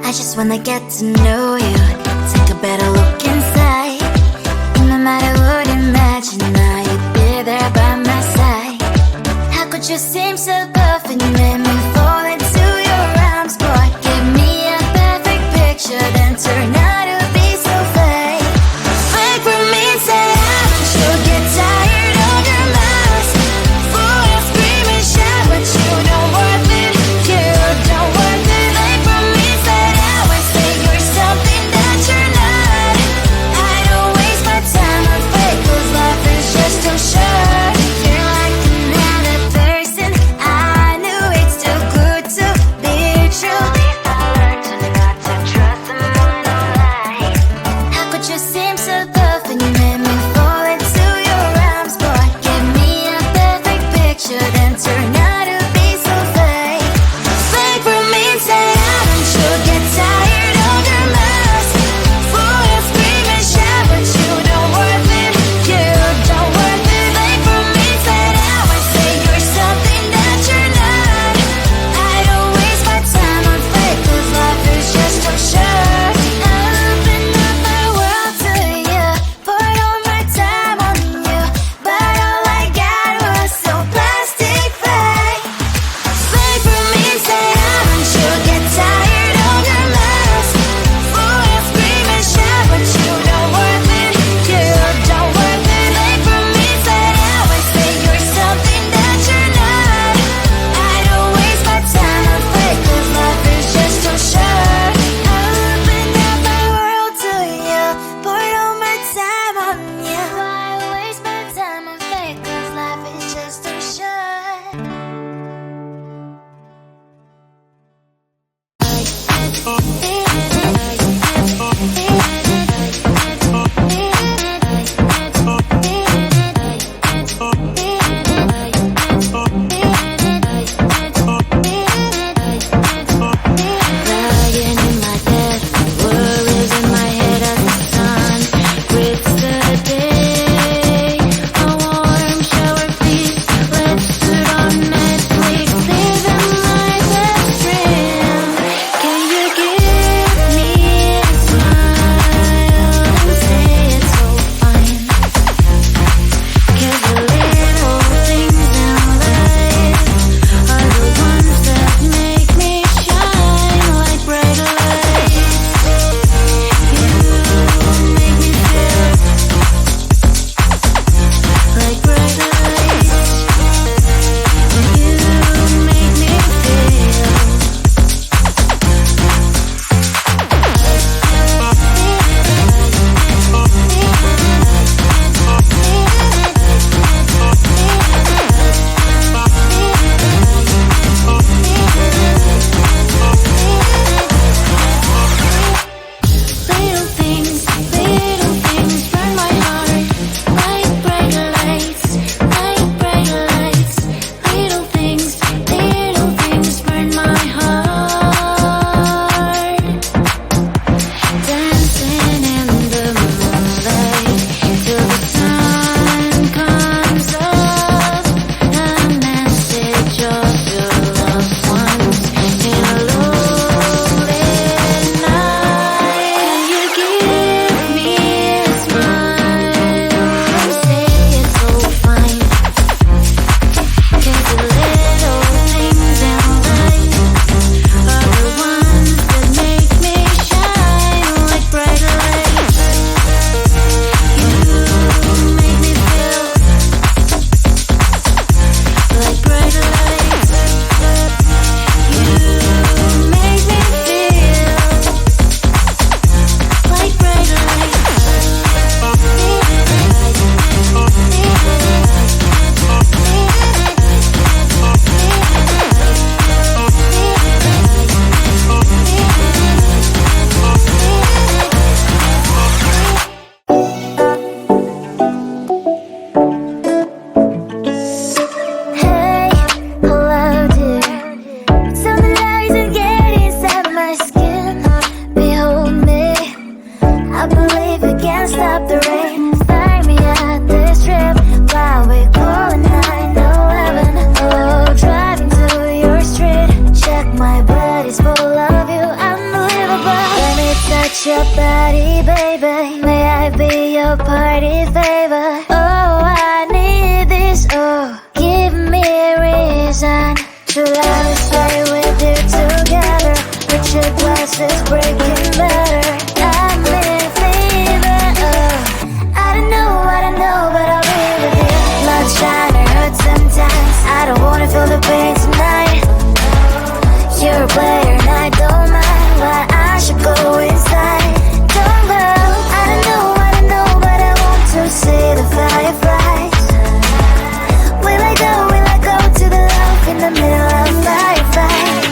I just wanna get to know you, take a better look inside. No matter what, imagine now you'd be there by my side. How could you seem so perfect, you made me fall into your arms, boy. Give me a perfect picture, then turn out to be so fake. Fake for me, say I should get tired of your lies. Full of scream and shout, but you don't worth it, you don't worth it. Fake for me, say I would say you're something that you're not. I don't waste my time on fake, 'cause life is just too short. You're like another person, I knew it's too good to be true. I learned to not to trust someone online. How could you seem so perfect, you made me fall into your arms, boy. Give me a perfect picture, then turn out to be so fake. Fake for me, say I should get tired of your lies. Full of scream and shout, but you don't worth it, you don't worth it. Fake for me, say I would say you're something that you're not. I don't waste my time on fake, 'cause life is just too short. I open up my world to you, poured all my time on you, but all I got was so plastic fake. Fake for me, say I should get tired of your lies. Full of scream and shout, but you don't worth it, you don't worth it. Fake for me, say I would say you're something that you're not. I don't waste my time on fake, 'cause life is just too short. I opened up my world to you, poured all my time on you. Why waste my time on fake, 'cause life is just too short. Lying in my bed, worries in my head as the sun breaks the day. A warm shower, please. Let's put on Netflix, living my best dream. Can you give touch your body, baby. May I be your party favor? Oh, I need this, oh. Give me a reason to let me stay with you together. Richard glasses breaking better. I'm in fever, oh. I don't know, but I'll be with you. Blood shine, it hurts sometimes. I don't wanna feel the pain tonight. You're a player and I don't mind. Why I should go inside. Don't go. I don't know, but I want to see the fireflies. Will I go to the love in the middle of firefight?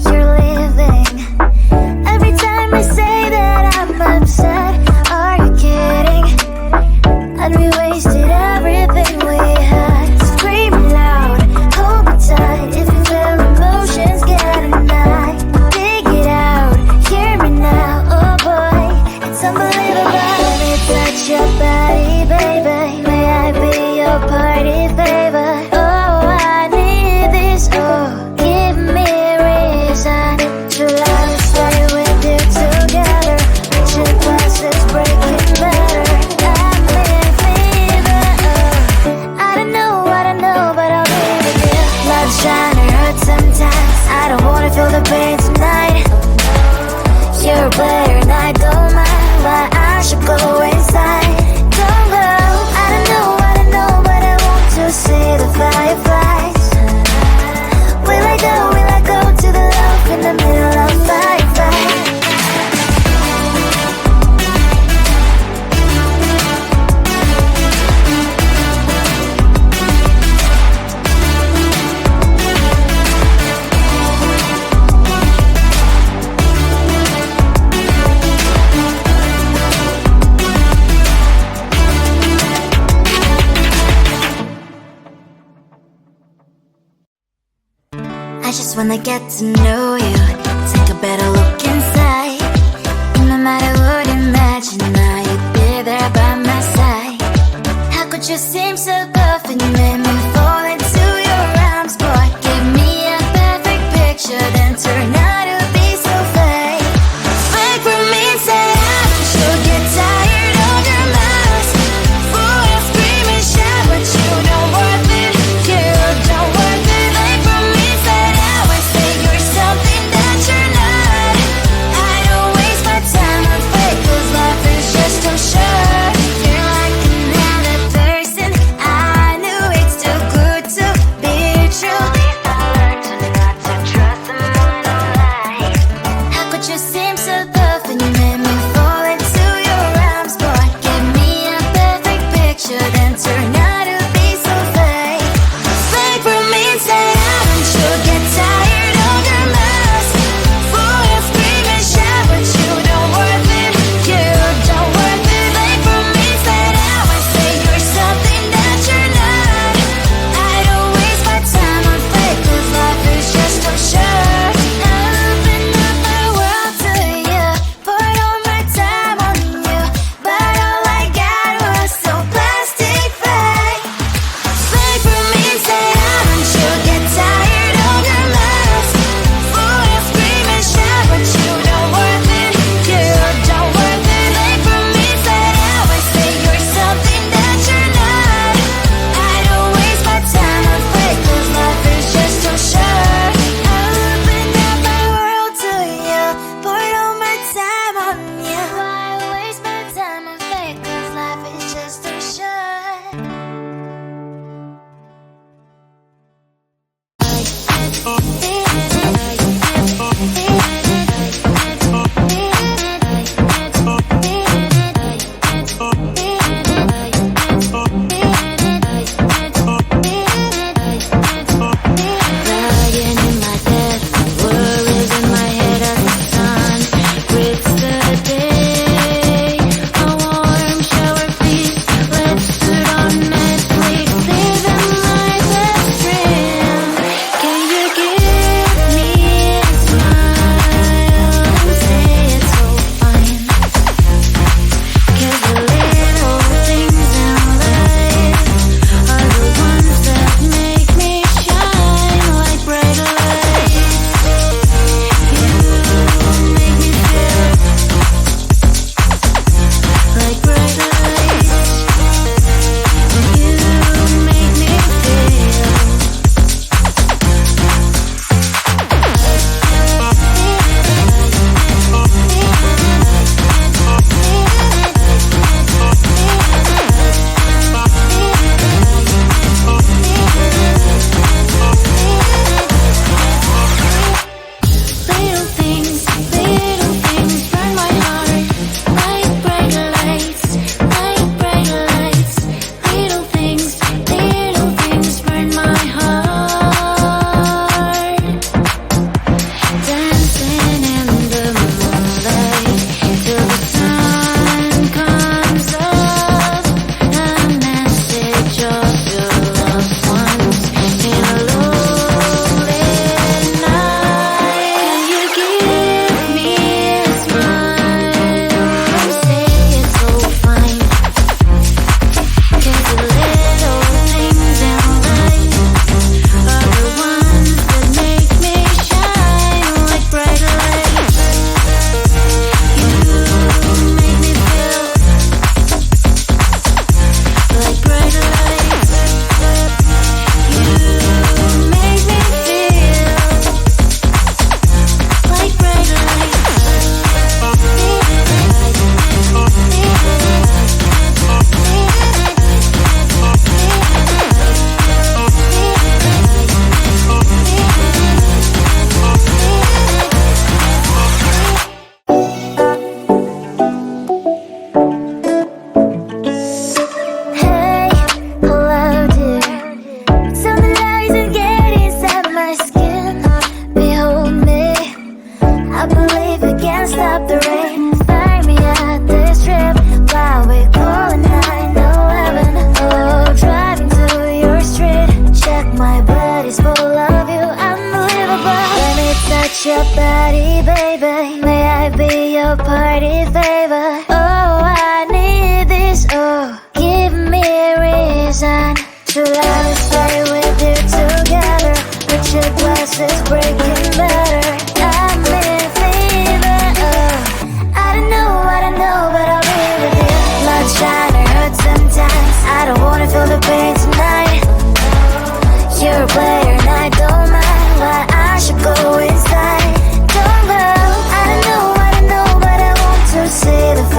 You're leaving. Every time I say that I'm upset, are you kidding? And we wasted everything we had. Screaming loud, hold me tight. If you feel emotions getting high, dig it out, hear me now. Oh boy, it's unbelievable. Let me touch your body, baby. May I be your party favor? Oh, I need this, oh. Give me a reason to let me stay with you together. Richard glasses breaking better. I'm in fever, oh. I don't know, but I'll be with you. Love shine, it hurts sometimes. I don't wanna feel the pain tonight. You're a player and I don't mind. Why I should go inside. Don't go. I don't know, but I want to see the fireflies. Will I go to the love in the middle of firefight? I just wanna get to know you, take a better look inside. No matter what, imagine now you'd be there by my side. How could you seem so perfect, you made me fall into your arms, boy. Give me a perfect picture, then turn out to be so fake. Fake for me, say I should get tired of your mask. Boy, I scream and shout, but you don't worth it, you don't worth it. Fake for me, say you're something that you're not. I don't waste my time on fake, 'cause life is just too short. You're like another person I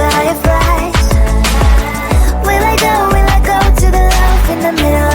fireflies. Will I go to the love in the middle